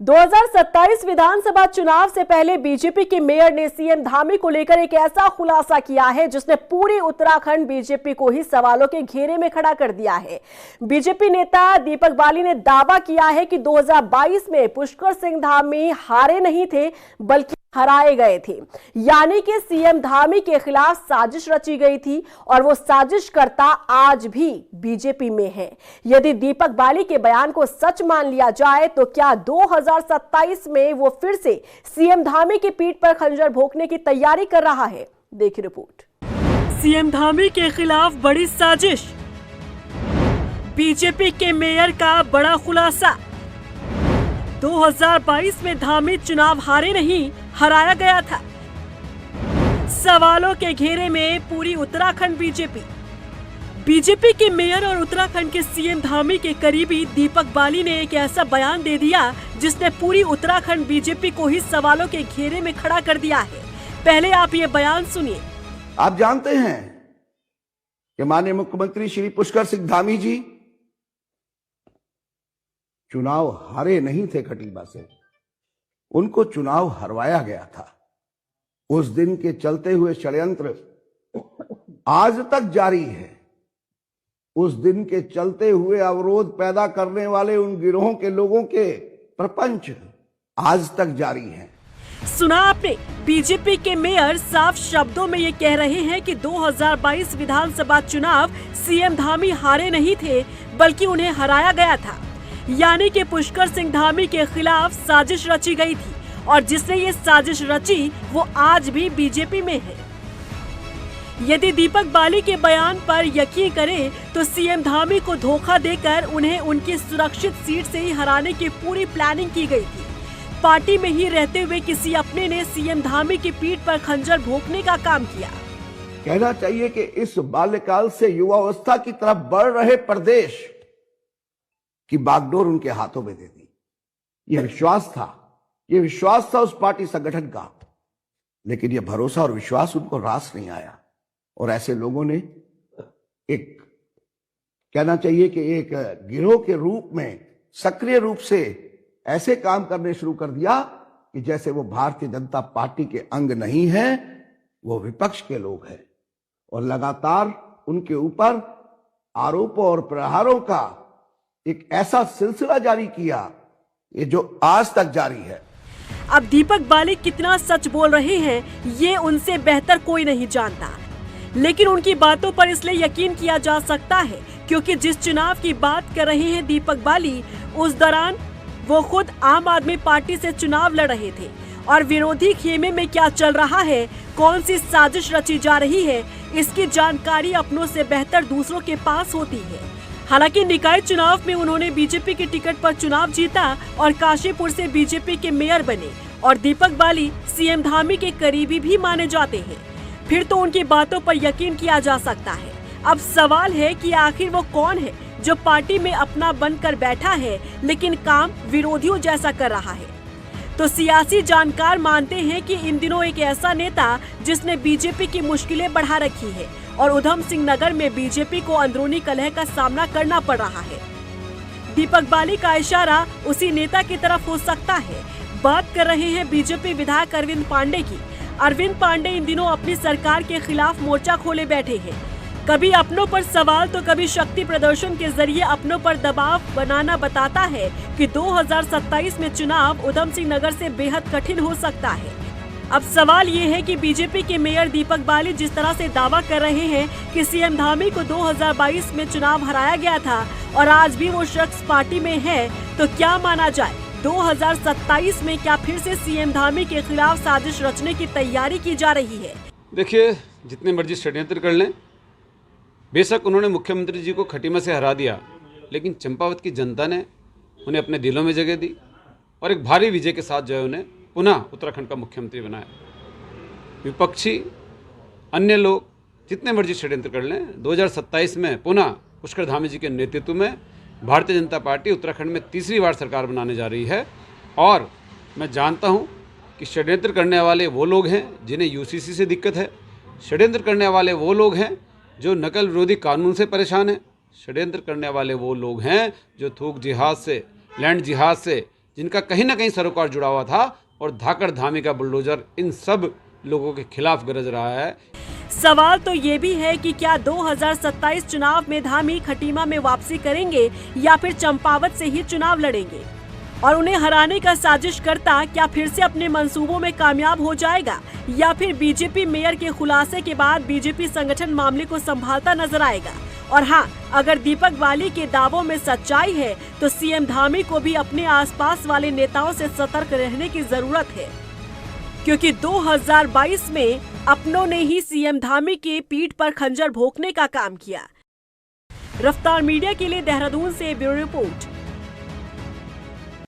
2027 विधानसभा चुनाव से पहले बीजेपी के मेयर ने सीएम धामी को लेकर एक ऐसा खुलासा किया है जिसने पूरी उत्तराखंड बीजेपी को ही सवालों के घेरे में खड़ा कर दिया है। बीजेपी नेता दीपक बाली ने दावा किया है कि 2022 में पुष्कर सिंह धामी हारे नहीं थे बल्कि हराए गए थे, यानी कि सीएम धामी के खिलाफ साजिश रची गई थी और वो साजिशकर्ता आज भी बीजेपी में है। यदि दीपक बाली के बयान को सच मान लिया जाए तो क्या 2027 में वो फिर से सीएम धामी की पीठ पर खंजर भोंकने की तैयारी कर रहा है? देखिए रिपोर्ट। सीएम धामी के खिलाफ बड़ी साजिश, बीजेपी के मेयर का बड़ा खुलासा। 2022 में धामी चुनाव हारे नहीं, हराया गया था। सवालों के घेरे में पूरी उत्तराखंड बीजेपी के मेयर और उत्तराखंड के सीएम धामी के करीबी दीपक बाली ने एक ऐसा बयान दे दिया जिसने पूरी उत्तराखंड बीजेपी को ही सवालों के घेरे में खड़ा कर दिया है। पहले आप ये बयान सुनिए। आप जानते हैं कि माननीय मुख्यमंत्री श्री पुष्कर सिंह धामी जी चुनाव हारे नहीं थे खटीमा से, उनको चुनाव हरवाया गया था। उस दिन के चलते हुए षड्यंत्र आज तक जारी है। उस दिन के चलते हुए अवरोध पैदा करने वाले उन गिरोहों के लोगों के प्रपंच आज तक जारी हैं। सुना आपने, बीजेपी के मेयर साफ शब्दों में ये कह रहे हैं कि 2022 विधानसभा चुनाव सीएम धामी हारे नहीं थे बल्कि उन्हें हराया गया था, यानी कि पुष्कर सिंह धामी के खिलाफ साजिश रची गई थी और जिसने ये साजिश रची वो आज भी बीजेपी में है। यदि दीपक बाली के बयान पर यकीन करें तो सीएम धामी को धोखा देकर उन्हें उनकी सुरक्षित सीट से ही हराने की पूरी प्लानिंग की गई थी। पार्टी में ही रहते हुए किसी अपने ने सीएम धामी की पीठ पर खंजर भोंकने का काम किया। कहना चाहिए कि इस बाल्यकाल से युवावस्था की तरफ बढ़ रहे प्रदेश की बागडोर उनके हाथों में दे दी। यह विश्वास था उस पार्टी संगठन का, लेकिन यह भरोसा और विश्वास उनको रास नहीं आया और ऐसे लोगों ने एक कहना चाहिए कि एक गिरोह के रूप में सक्रिय रूप से ऐसे काम करने शुरू कर दिया कि जैसे वो भारतीय जनता पार्टी के अंग नहीं है, वो विपक्ष के लोग हैं और लगातार उनके ऊपर आरोपों और प्रहारों का एक ऐसा सिलसिला जारी किया ये जो आज तक जारी है। अब दीपक बाली कितना सच बोल रहे हैं ये उनसे बेहतर कोई नहीं जानता, लेकिन उनकी बातों पर इसलिए यकीन किया जा सकता है क्योंकि जिस चुनाव की बात कर रहे हैं दीपक बाली, उस दौरान वो खुद आम आदमी पार्टी से चुनाव लड़ रहे थे और विरोधी खेमे में क्या चल रहा है, कौन सी साजिश रची जा रही है, इसकी जानकारी अपनों से बेहतर दूसरों के पास होती है। हालांकि निकाय चुनाव में उन्होंने बीजेपी की टिकट पर चुनाव जीता और काशीपुर से बीजेपी के मेयर बने और दीपक बाली सीएम धामी के करीबी भी माने जाते हैं, फिर तो उनकी बातों पर यकीन किया जा सकता है। अब सवाल है कि आखिर वो कौन है जो पार्टी में अपना बनकर बैठा है लेकिन काम विरोधियों जैसा कर रहा है। तो सियासी जानकार मानते हैं कि इन दिनों एक ऐसा नेता जिसने बीजेपी की मुश्किलें बढ़ा रखी है और उधम सिंह नगर में बीजेपी को अंदरूनी कलह का सामना करना पड़ रहा है। दीपक बाली का इशारा उसी नेता की तरफ हो सकता है। बात कर रहे हैं बीजेपी विधायक अरविंद पांडे की। अरविंद पांडे इन दिनों अपनी सरकार के खिलाफ मोर्चा खोले बैठे हैं। कभी अपनों पर सवाल तो कभी शक्ति प्रदर्शन के जरिए अपनों पर दबाव बनाना बताता है कि 2027 में चुनाव उधम सिंह नगर से बेहद कठिन हो सकता है। अब सवाल ये है कि बीजेपी के मेयर दीपक बाली जिस तरह से दावा कर रहे हैं कि सीएम धामी को 2022 में चुनाव हराया गया था और आज भी वो शख्स पार्टी में है, तो क्या माना जाए 2027 में क्या फिर से सीएम धामी के खिलाफ साजिश रचने की तैयारी की जा रही है? देखिए, जितने मर्जी षड्यंत्र कर लें, बेशक उन्होंने मुख्यमंत्री जी को खटीमा से हरा दिया, लेकिन चंपावत की जनता ने उन्हें अपने दिलों में जगह दी और एक भारी विजय के साथ जो है उन्हें पुनः उत्तराखंड का मुख्यमंत्री बनाया। विपक्षी अन्य लोग जितने मर्जी षड्यंत्र कर लें, 2027 में पुनः पुष्कर धामी जी के नेतृत्व में भारतीय जनता पार्टी उत्तराखंड में तीसरी बार सरकार बनाने जा रही है। और मैं जानता हूं कि षड्यंत्र करने वाले वो लोग हैं जिन्हें यूसीसी से दिक्कत है, षड्यंत्र करने वाले वो लोग हैं जो नकल विरोधी कानून से परेशान हैं, षड्यंत्र करने वाले वो लोग हैं जो थूक जिहाद से, लैंड जिहाद से जिनका कहीं ना कहीं सरोकार जुड़ा हुआ था, और धाकड़ धामी का बुलडोजर इन सब लोगों के खिलाफ गरज रहा है। सवाल तो ये भी है कि क्या 2027 चुनाव में धामी खटीमा में वापसी करेंगे या फिर चंपावत से ही चुनाव लड़ेंगे, और उन्हें हराने का साजिश करता क्या फिर से अपने मंसूबों में कामयाब हो जाएगा, या फिर बीजेपी मेयर के खुलासे के बाद बीजेपी संगठन मामले को संभालता नजर आएगा। और हाँ, अगर दीपक बाली के दावों में सच्चाई है तो सीएम धामी को भी अपने आसपास वाले नेताओं से सतर्क रहने की जरूरत है, क्योंकि 2022 में अपनों ने ही सीएम धामी के पीठ पर खंजर भोंकने का काम किया। रफ्तार मीडिया के लिए देहरादून से ब्यूरो रिपोर्ट।